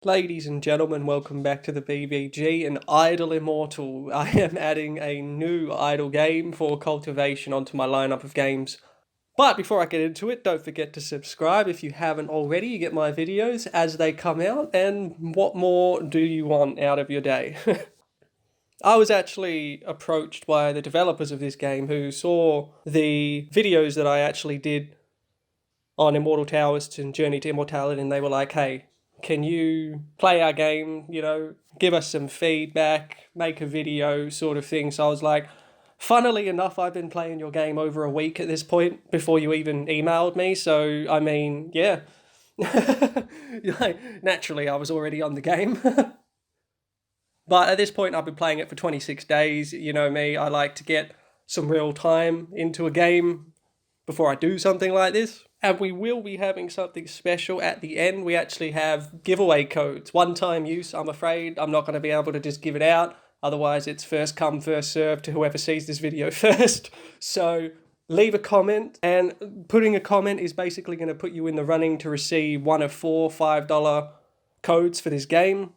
Ladies and gentlemen, welcome back to the BBG and Idle Immortal. I am adding a new idle game for cultivation onto my lineup of games. But before I get into it, don't forget to subscribe if you haven't already. You get my videos as they come out, and what more do you want out of your day? I was actually approached by the developers of this game who saw the videos that I actually did on Immortal Towers and Journey to Immortality, and they were like, hey, can you play our game, give us some feedback, make a video sort of thing. So I was like, funnily enough, I've been playing your game over a week at this point before you even emailed me. So, I mean, yeah. Naturally, I was already on the game. But at this point, I've been playing it for 26 days. You know me, I like to get some real time into a game before I do something like this. And we will be having something special at the end. We actually have giveaway codes, one-time use. I'm afraid I'm not going to be able to just give it out. Otherwise, it's first come, first served to whoever sees this video first. So leave a comment, and putting a comment is basically going to put you in the running to receive one of four $5 codes for this game.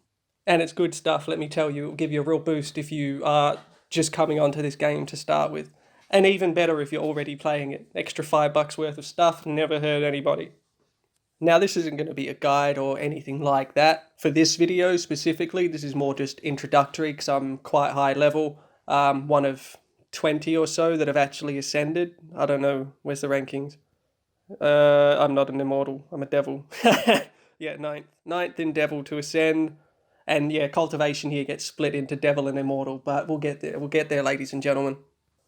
And it's good stuff, let me tell you. It'll give you a real boost if you are just coming onto this game to start with. And even better if you're already playing it. Extra $5 worth of stuff, never hurt anybody. Now, this isn't going to be a guide or anything like that. For this video specifically, this is more just introductory because I'm quite high level. One of 20 or so that have actually ascended. I don't know, where's the rankings? I'm not an immortal, I'm a devil. Yeah, ninth in devil to ascend. And yeah, cultivation here gets split into devil and immortal, but we'll get there, ladies and gentlemen.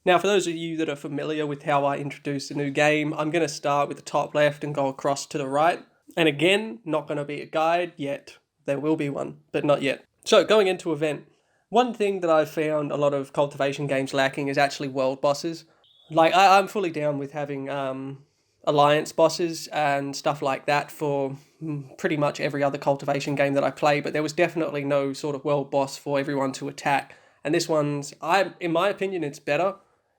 Now, for those of you that are familiar with how I introduce the new game, I'm going to start with the top left and go across to the right. And again, not going to be a guide yet. There will be one, but not yet. So, going into event. One thing that I've found a lot of cultivation games lacking is actually world bosses. Like, I'm fully down with having alliance bosses and stuff like that for pretty much every other cultivation game that I play, but there was definitely no sort of world boss for everyone to attack. And this one's, in my opinion, it's better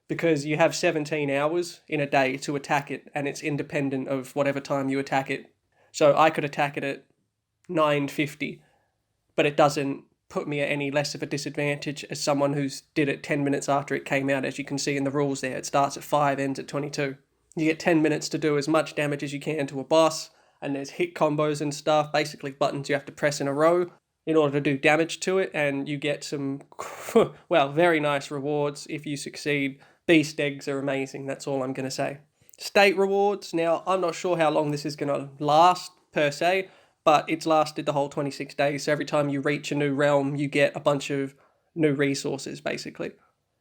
because you have 17 hours in a day to attack it, and it's independent of whatever time you attack it. So I could attack it at 9:50, but it doesn't put me at any less of a disadvantage as someone who's did it 10 minutes after it came out. As you can see in the rules there, it starts at 5, ends at 22. You get 10 minutes to do as much damage as you can to a boss, and there's hit combos and stuff, basically buttons you have to press in a row in order to do damage to it, and you get some, well, very nice rewards if you succeed. Beast eggs are amazing, that's all I'm going to say. State rewards, now I'm not sure how long this is going to last per se, but it's lasted the whole 26 days, so every time you reach a new realm, you get a bunch of new resources, basically.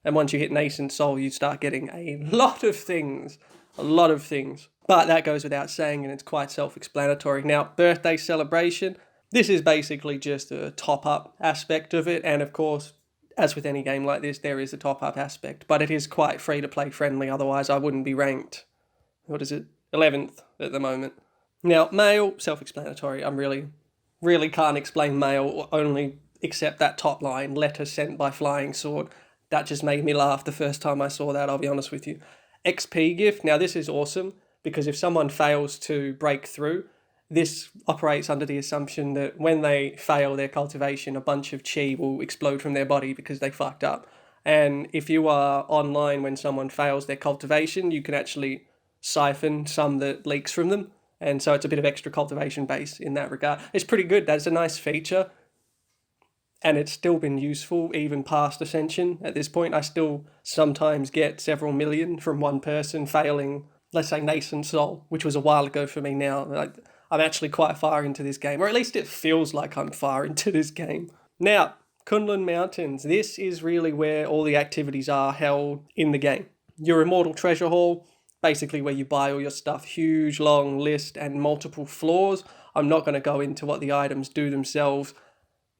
And once you hit Nascent Soul, you start getting a lot of things. A lot of things. But that goes without saying, and it's quite self-explanatory. Now, birthday celebration. This is basically just a top-up aspect of it, and of course, as with any game like this, there is a top-up aspect, but it is quite free-to-play friendly, otherwise I wouldn't be ranked, 11th at the moment. Now, mail, self-explanatory. I'm really can't explain mail, only except that top line, letter sent by flying sword. That just made me laugh the first time I saw that, I'll be honest with you. XP gift, now this is awesome, because if someone fails to break through, this operates under the assumption that when they fail their cultivation, a bunch of chi will explode from their body because they fucked up. And if you are online when someone fails their cultivation, you can actually siphon some that leaks from them. And so it's a bit of extra cultivation base in that regard. It's pretty good. That's a nice feature. And it's still been useful even past Ascension. At this point, I still sometimes get several million from one person failing, let's say, Nascent Soul, which was a while ago for me now. I'm actually quite far into this game, or at least it feels like I'm far into this game. Now, Kunlun Mountains. This is really where all the activities are held in the game. Your Immortal Treasure Hall, basically where you buy all your stuff, huge, long list and multiple floors. I'm not going to go into what the items do themselves,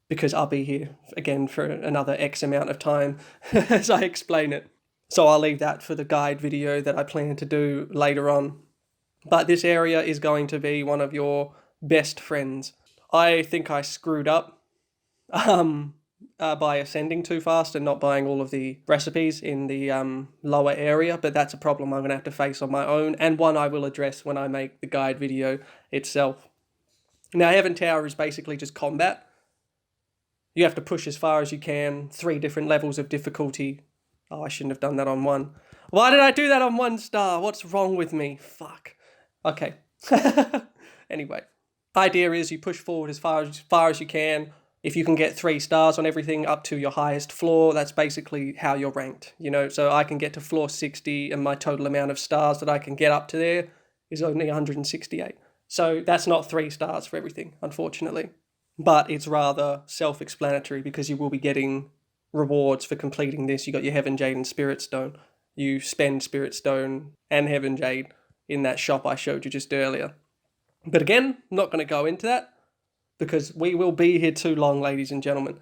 because I'll be here again for another X amount of time as I explain it. So I'll leave that for the guide video that I plan to do later on. But this area is going to be one of your best friends. I think I screwed up by ascending too fast and not buying all of the recipes in the lower area, but that's a problem I'm going to have to face on my own, and one I will address when I make the guide video itself. Now, Heaven Tower is basically just combat. You have to push as far as you can, 3 different levels of difficulty. Oh, I shouldn't have done that on 1. Why did I do that on 1 star? What's wrong with me? Fuck. Okay. Anyway, idea is you push forward as far as you can. If you can get 3 stars on everything up to your highest floor, that's basically how you're ranked. So I can get to floor 60 and my total amount of stars that I can get up to there is only 168. So that's not 3 stars for everything, unfortunately. But it's rather self-explanatory because you will be getting rewards for completing this. You got your Heaven Jade and Spirit Stone. You spend Spirit Stone and Heaven Jade in that shop I showed you just earlier. But again, I'm not going to go into that because we will be here too long, ladies and gentlemen.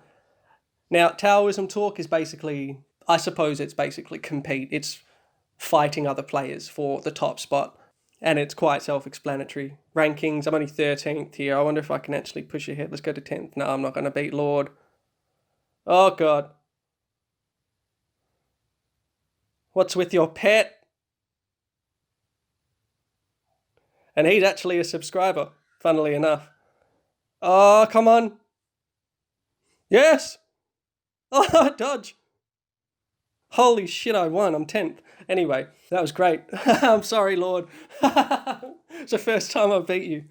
Now, Taoism talk is basically, I suppose it's basically compete. It's fighting other players for the top spot. And it's quite self-explanatory. Rankings, I'm only 13th here. I wonder if I can actually push ahead. Let's go to 10th. No, I'm not going to beat Lord. Oh, God. What's with your pet? And he's actually a subscriber, funnily enough. Oh, come on. Yes! Oh, dodge. Holy shit, I won. I'm 10th. Anyway, that was great. I'm sorry, Lord. It's the first time I beat you.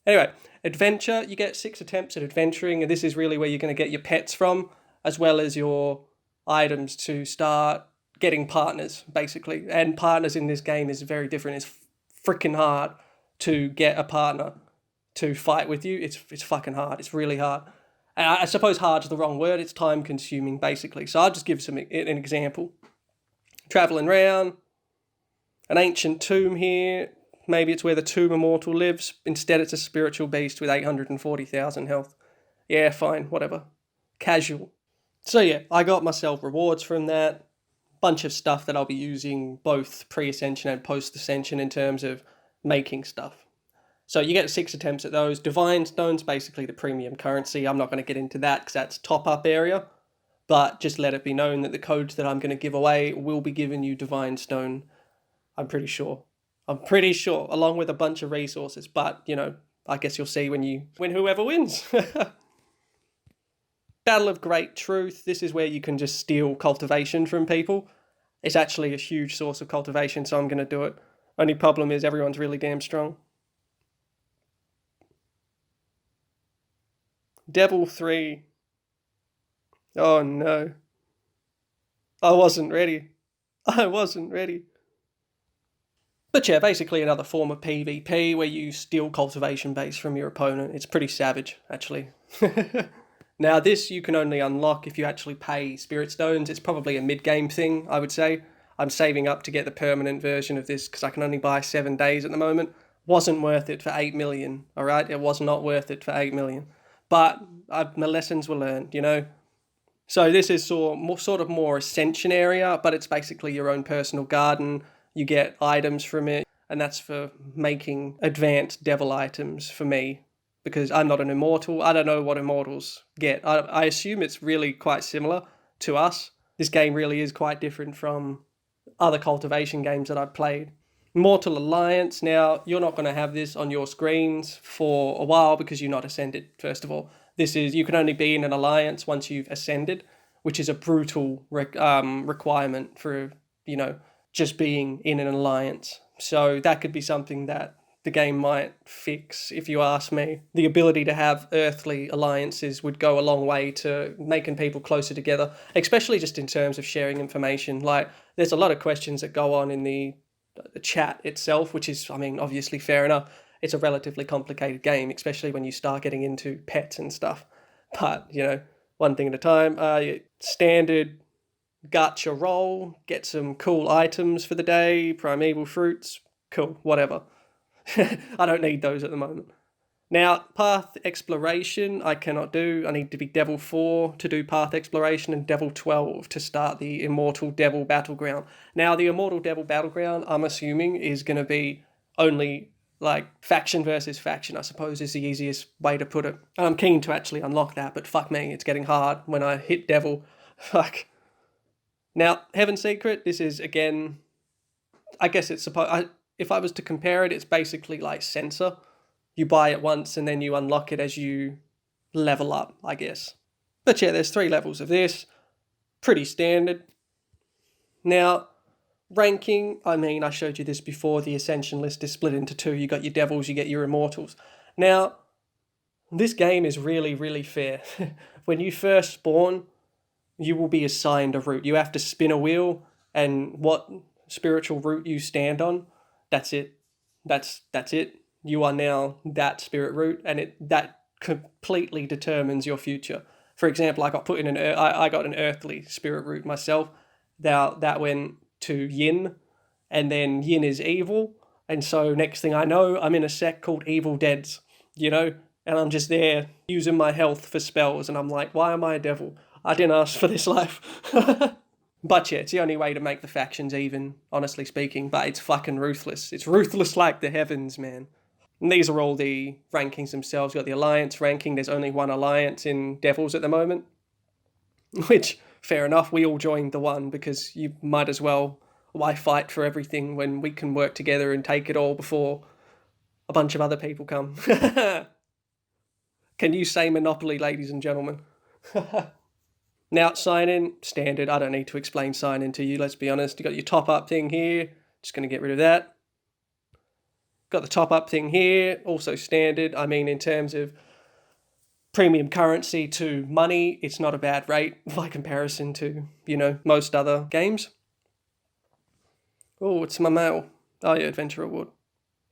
Anyway, adventure. You get 6 attempts at adventuring, and this is really where you're going to get your pets from, as well as your items to start getting partners, basically. And partners in this game is very different. It's freaking hard to get a partner to fight with you. It's fucking hard. It's really hard. And I suppose hard's the wrong word. It's time consuming, basically. So I'll just give an example. Traveling around, an ancient tomb here. Maybe it's where the tomb immortal lives. Instead, it's a spiritual beast with 840,000 health. Yeah, fine, whatever. Casual. So yeah, I got myself rewards from that. Bunch of stuff that I'll be using both pre-ascension and post-ascension in terms of making stuff. So you get 6 attempts at those. Divine Stone's basically the premium currency. I'm not going to get into that because that's top-up area. But just let it be known that the codes that I'm going to give away will be giving you Divine Stone. I'm pretty sure, along with a bunch of resources. But, I guess you'll see when whoever wins. Battle of Great Truth. This is where you can just steal cultivation from people. It's actually a huge source of cultivation, so I'm going to do it. Only problem is everyone's really damn strong. Devil 3. Oh no. I wasn't ready. But yeah, basically another form of PvP where you steal cultivation base from your opponent. It's pretty savage, actually. Now this you can only unlock if you actually pay Spirit Stones. It's probably a mid-game thing, I would say. I'm saving up to get the permanent version of this because I can only buy 7 days at the moment. Wasn't worth it for 8 million, alright? It was not worth it for 8 million. But my lessons were learned, So this is sort of more Ascension area, but it's basically your own personal garden. You get items from it, and that's for making advanced devil items for me, because I'm not an immortal. I don't know what immortals get. I assume it's really quite similar to us. This game really is quite different from other cultivation games that I've played. Mortal Alliance. Now, you're not going to have this on your screens for a while because you're not ascended, first of all. You can only be in an alliance once you've ascended, which is a brutal requirement for, just being in an alliance. So that could be something that the game might fix, if you ask me. The ability to have earthly alliances would go a long way to making people closer together, especially just in terms of sharing information. Like, there's a lot of questions that go on in the chat itself, which is, obviously fair enough. It's a relatively complicated game, especially when you start getting into pets and stuff. But, one thing at a time. Standard gacha roll, get some cool items for the day, primeval fruits, cool, whatever. I don't need those at the moment. Now, path exploration, I cannot do. I need to be Devil 4 to do path exploration and Devil 12 to start the Immortal Devil Battleground. Now, the Immortal Devil Battleground, I'm assuming, is going to be only, faction versus faction, I suppose, is the easiest way to put it. And I'm keen to actually unlock that, but fuck me, it's getting hard when I hit Devil. Fuck. Now, Heaven Secret, this is, again, I guess it's supposed... if I was to compare it, it's basically like Censor. you buy it once and then you unlock it as you level up, I guess. But yeah, there's 3 levels of this. Pretty standard. Now, ranking, I mean, I showed you this before. The Ascension list is split into 2. You got your Devils, you get your Immortals. Now, this game is really, really fair. When you first spawn, you will be assigned a route. You have to spin a wheel, and what spiritual route you stand on, that's it. That's it. You are now that spirit route, and that completely determines your future. For example, I got an earthly spirit route myself. That went to Yin, and then Yin is evil, and so next thing I know, I'm in a sect called Evil Deads, and I'm just there using my health for spells, and I'm like, why am I a devil? I didn't ask for this life. But yeah, it's the only way to make the factions even, honestly speaking, but it's fucking ruthless. It's ruthless like the heavens, man. And these are all the rankings themselves. You've got the Alliance ranking. There's only one Alliance in Devils at the moment, which, fair enough, we all joined the one because you might as well. Why fight for everything when we can work together and take it all before a bunch of other people come? Can you say Monopoly, ladies and gentlemen? Now, sign in, standard. I don't need to explain sign in to you, let's be honest. You got your top up thing here. Just going to get rid of that. Got the top up thing here, also standard. I mean, in terms of premium currency to money, it's not a bad rate by comparison to, most other games. Oh, it's my mail. Oh yeah, Adventure Award.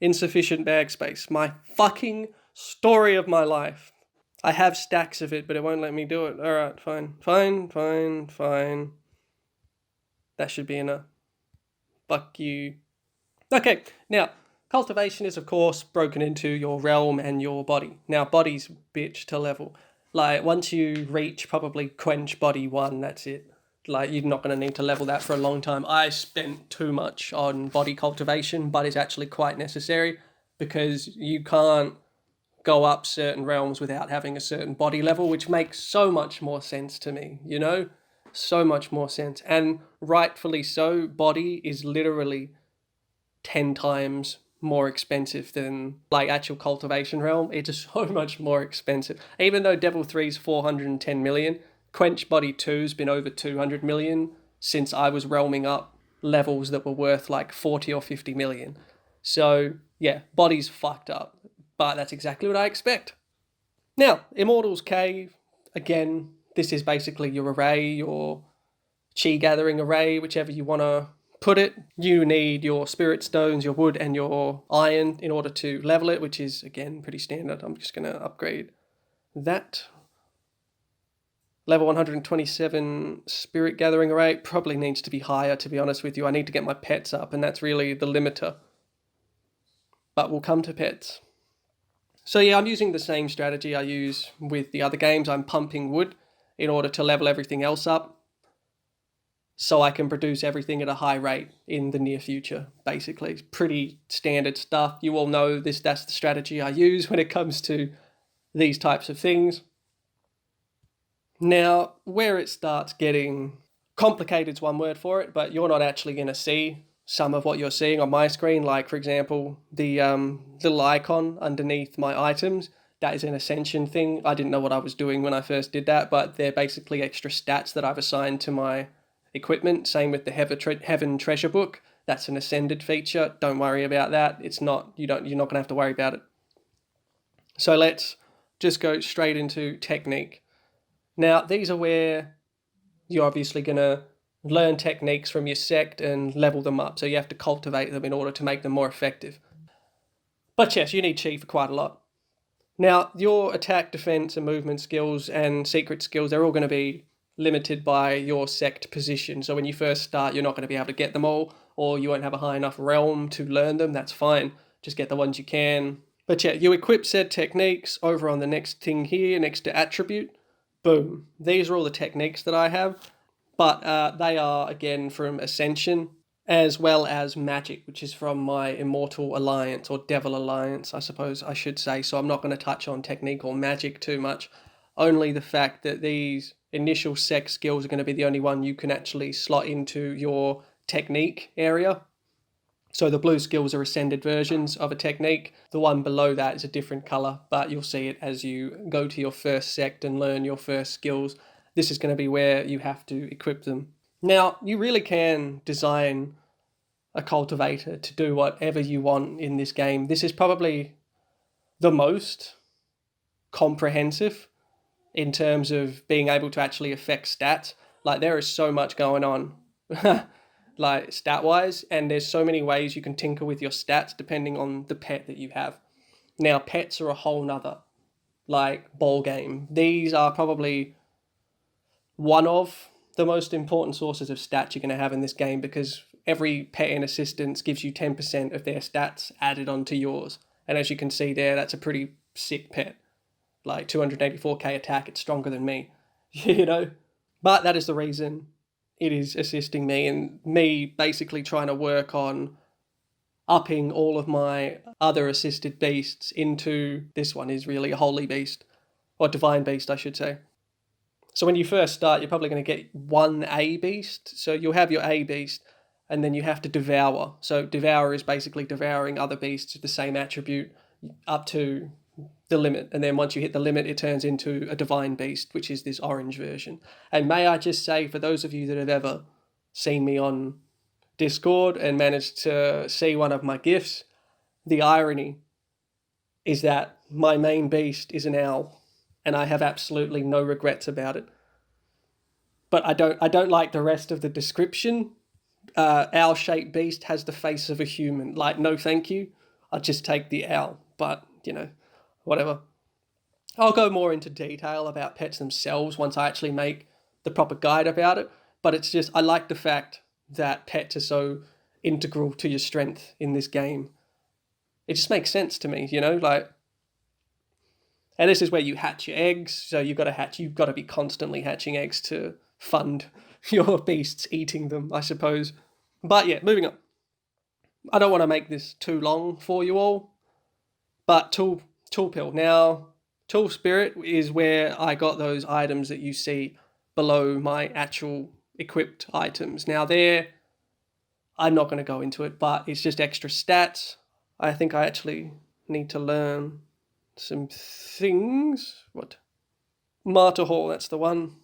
Insufficient bag space. My fucking story of my life. I have stacks of it, but it won't let me do it. Alright, fine. That should be enough. Fuck you. Okay, now, cultivation is, of course, broken into your realm and your body. Now, body's bitch to level. Like, once you reach probably Quench Body 1, that's it. Like, you're not going to need to level that for a long time. I spent too much on body cultivation, but it's actually quite necessary because you can't go up certain realms without having a certain body level, which makes so much more sense to me, So much more sense. And rightfully so, body is literally 10 times more expensive than actual cultivation realm. It's so much more expensive. Even though Devil 3's 410 million, Quench Body 2's been over 200 million since I was realming up levels that were worth 40 or 50 million. So yeah, body's fucked up, but that's exactly what I expect. Now, Immortals Cave, again, this is basically your array, your chi gathering array, whichever you want to put it. You need your spirit stones, your wood, and your iron in order to level it, which is, again, pretty standard. I'm just going to upgrade that. Level 127 spirit gathering array probably needs to be higher, to be honest with you. I need to get my pets up, and that's really the limiter. But we'll come to pets. So yeah, I'm using the same strategy I use with the other games. I'm pumping wood in order to level everything else up so I can produce everything at a high rate in the near future, basically. It's pretty standard stuff. You all know this. That's the strategy I use when it comes to these types of things. Now, where it starts getting complicated is one word for it, but you're not actually going to see some of what you're seeing on my screen. Like, for example, the little icon underneath my items, that is an Ascension thing. I didn't know what I was doing when I first did that, but they're basically extra stats that I've assigned to my equipment. Same with the Heaven Treasure Book. That's an Ascended feature. Don't worry about that. You're not going to have to worry about it. So let's just go straight into technique. Now, these are where you're obviously going to learn techniques from your sect and level them up. So you have to cultivate them in order to make them more effective. But yes, you need chi for quite a lot. Now, your attack, defense, and movement skills and secret skills, they're all going to be limited by your sect position. So when you first start, you're not going to be able to get them all, or you won't have a high enough realm to learn them. That's fine. Just get the ones you can. But yeah, you equip said techniques over on the next thing here, next to attribute. Boom. These are all the techniques that I have, but they are, again, from Ascension, as well as magic, which is from my Immortal Alliance, or Devil Alliance, I suppose I should say. So I'm not going to touch on technique or magic too much. Only the fact that these initial sect skills are going to be the only one you can actually slot into your technique area. So the blue skills are ascended versions of a technique. The one below that is a different color, but you'll see it as you go to your first sect and learn your first skills. This is going to be where you have to equip them. Now, you really can design a cultivator to do whatever you want in this game. This is probably the most comprehensive in terms of being able to actually affect stats. Like, there is so much going on, like stat wise, and there's so many ways you can tinker with your stats depending on the pet that you have. Now, pets are a whole nother like ball game. These are probably one of the most important sources of stats you're going to have in this game, because every pet in assistance gives you 10% of their stats added onto yours. And as you can see there, that's a pretty sick pet. Like 284k attack, it's stronger than me, you know? But that is the reason it is assisting me, and me basically trying to work on upping all of my other assisted beasts into this one is really a holy beast, or divine beast, I should say. So when you first start, you're probably going to get one A beast. So you'll have your A beast, and then you have to devour. So devour is basically devouring other beasts with the same attribute up to the limit. And then once you hit the limit, it turns into a divine beast, which is this orange version. And may I just say, for those of you that have ever seen me on Discord and managed to see one of my gifts, the irony is that my main beast is an owl, and I have absolutely no regrets about it. But I don't like the rest of the description. Owl-shaped beast has the face of a human. Like, no thank you. I'll just take the owl. But, whatever. I'll go more into detail about pets themselves once I actually make the proper guide about it. But it's just, I like the fact that pets are so integral to your strength in this game. It just makes sense to me, and this is where you hatch your eggs. So you've got to be constantly hatching eggs to fund your beasts eating them, I suppose. But yeah, moving on. I don't want to make this too long for you all, but tool pill. Now, tool spirit is where I got those items that you see below my actual equipped items. Now there, I'm not going to go into it, but it's just extra stats. I think I actually need to learn some things. What? Martyr Hall, that's the one.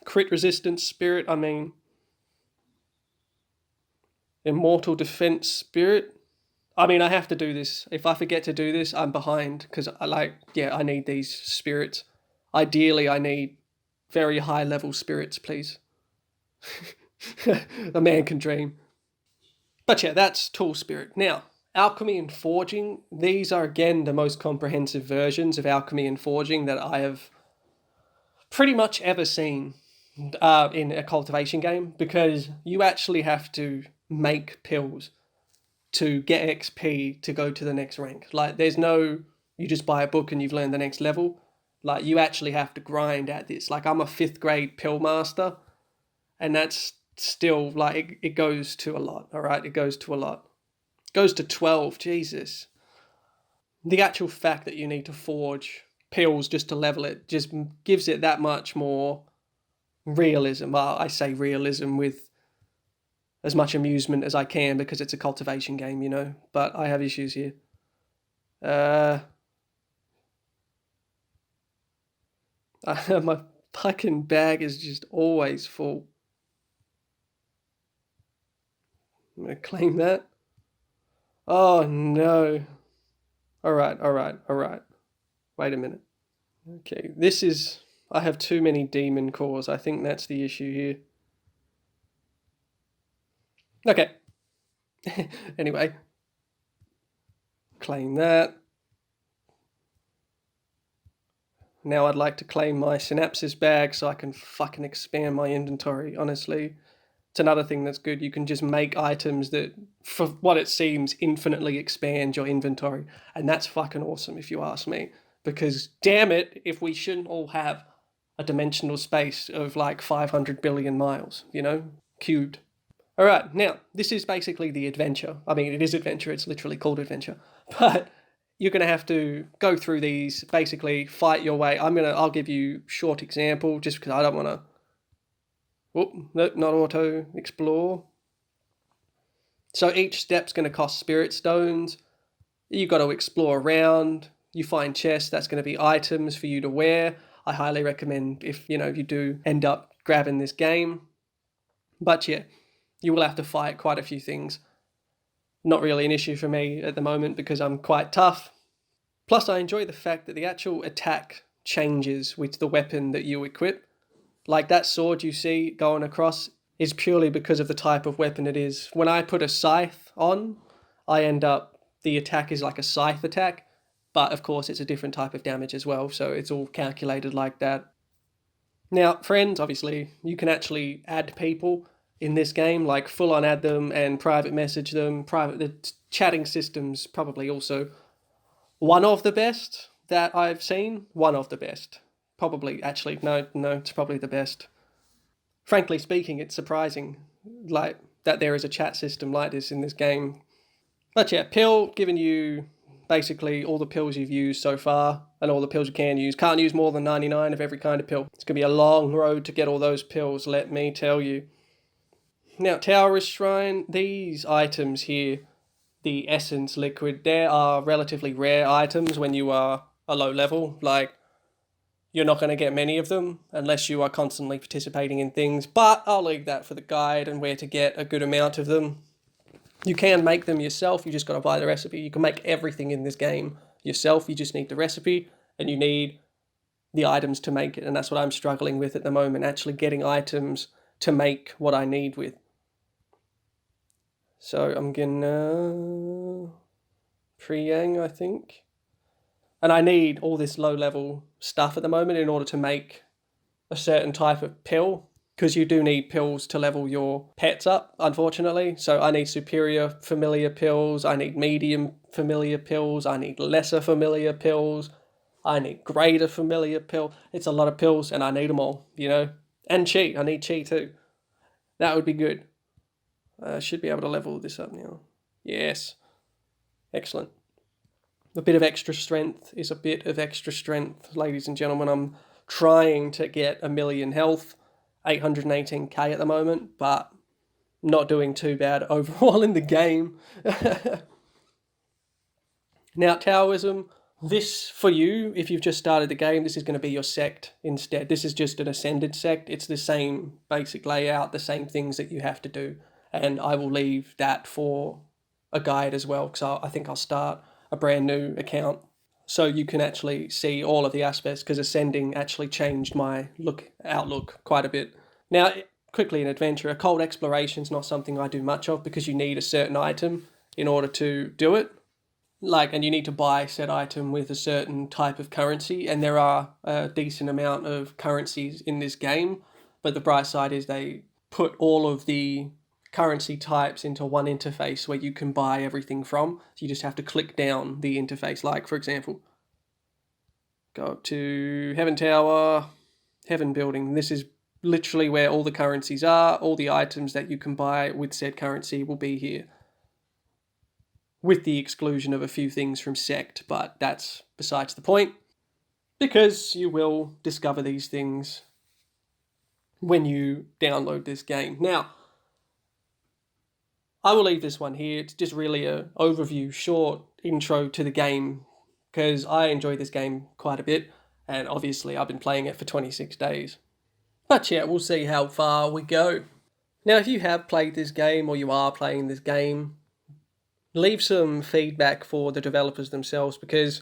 Crit resistance spirit, immortal defense spirit. I have to do this. If I forget to do this, I'm behind, because I need these spirits. Ideally, I need very high level spirits, please. A man can dream. But yeah, that's tool spirit. Now, alchemy and forging, these are again the most comprehensive versions of alchemy and forging that I have pretty much ever seen in a cultivation game, because you actually have to make pills to get XP to go to the next rank. Like, there's no, you just buy a book and you've learned the next level. Like, you actually have to grind at this. Like, I'm a 5th grade pill master, and that's still, like, it goes to a lot, all right? It goes to a lot. It goes to 12, Jesus. The actual fact that you need to forge pills just to level it just gives it that much more realism. Well, I say realism with as much amusement as I can, because it's a cultivation game, but I have issues here. My fucking bag is just always full. I'm going to claim that. Oh, no. All right. Wait a minute. Okay, I have too many demon cores. I think that's the issue here. Okay. Anyway. Claim that. Now I'd like to claim my synapses bag so I can fucking expand my inventory, honestly. It's another thing that's good. You can just make items that, for what it seems, infinitely expand your inventory. And that's fucking awesome, if you ask me. Because, damn it, if we shouldn't all have a dimensional space of like 500 billion miles, cubed. All right, now, this is basically the adventure. It is adventure. It's literally called adventure. But you're going to have to go through these, basically fight your way. I'll give you a short example, just because I don't want to... Oh, no, not auto explore. So each step's going to cost spirit stones. You've got to explore around. You find chests, that's going to be items for you to wear. I highly recommend if you do end up grabbing this game. But yeah, you will have to fight quite a few things. Not really an issue for me at the moment because I'm quite tough. Plus, I enjoy the fact that the actual attack changes with the weapon that you equip. Like that sword you see going across is purely because of the type of weapon it is. When I put a scythe on, the attack is like a scythe attack, but of course it's a different type of damage as well, so it's all calculated like that. Now, friends, obviously, you can actually add people in this game, like full on add them and private message them. The chatting system's probably also one of the best that I've seen. One of the best. Probably, actually, no, it's probably the best. Frankly speaking, it's surprising, like, that there is a chat system like this in this game. But yeah, pill, giving you basically all the pills you've used so far, and all the pills you can use. Can't use more than 99 of every kind of pill. It's going to be a long road to get all those pills, let me tell you. Now, Taurus Shrine, these items here, the Essence Liquid, they are relatively rare items when you are a low level. Like, you're not going to get many of them unless you are constantly participating in things, but I'll leave that for the guide and where to get a good amount of them. You can make them yourself, you just got to buy the recipe. You can make everything in this game yourself, you just need the recipe and you need the items to make it, and that's what I'm struggling with at the moment, actually getting items to make what I need with. So I'm gonna Priyang, I think. And I need all this low level stuff at the moment in order to make a certain type of pill, because you do need pills to level your pets up, unfortunately. So I need superior familiar pills, I need medium familiar pills, I need lesser familiar pills, I need greater familiar pill. It's a lot of pills and I need them all, And chi, I need chi too. That would be good. I should be able to level this up now. Yes. Excellent. A bit of extra strength is a bit of extra strength, ladies and gentlemen. I'm trying to get 1,000,000 health, 818k at the moment, but not doing too bad overall in the game. Now, Taoism, this for you, if you've just started the game, this is going to be your sect instead. This is just an ascended sect. It's the same basic layout, the same things that you have to do. And I will leave that for a guide as well, because I think I'll start a brand new account so you can actually see all of the aspects, because ascending actually changed my outlook quite a bit. Now, quickly in adventure, occult exploration is not something I do much of because you need a certain item in order to do it. And you need to buy said item with a certain type of currency, and there are a decent amount of currencies in this game, but the bright side is they put all of the currency types into one interface where you can buy everything from. So you just have to click down the interface. Like, for example, go up to Heaven Tower, Heaven Building. This is literally where all the currencies are. All the items that you can buy with said currency will be here, with the exclusion of a few things from Sect, but that's besides the point, because you will discover these things when you download this game. Now, I will leave this one here. It's just really an overview, short intro to the game, because I enjoy this game quite a bit, and obviously I've been playing it for 26 days. But yeah, we'll see how far we go. Now, if you have played this game, or you are playing this game, leave some feedback for the developers themselves, because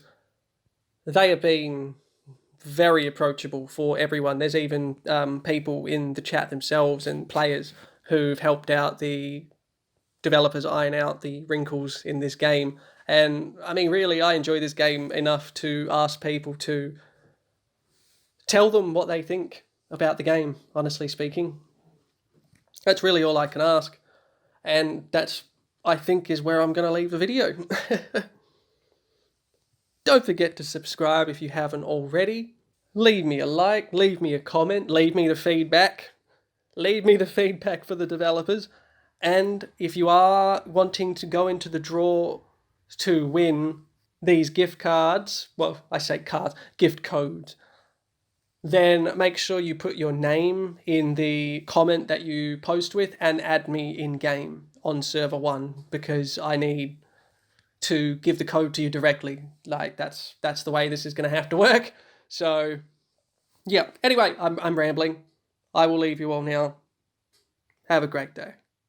they have been very approachable for everyone. There's even people in the chat themselves and players who've helped out the developers iron out the wrinkles in this game. And I mean, really, I enjoy this game enough to ask people to tell them what they think about the game, honestly speaking. That's really all I can ask. And that's, I think, is where I'm going to leave the video. Don't forget to subscribe if you haven't already. Leave me a like, leave me a comment, leave me the feedback. Leave me the feedback for the developers. And if you are wanting to go into the draw to win these gift cards, well, I say cards, gift codes, then make sure you put your name in the comment that you post with and add me in game on server 1, because I need to give the code to you directly. Like, that's the way this is going to have to work. So yeah, anyway, I'm rambling. I will leave you all now. Have a great day.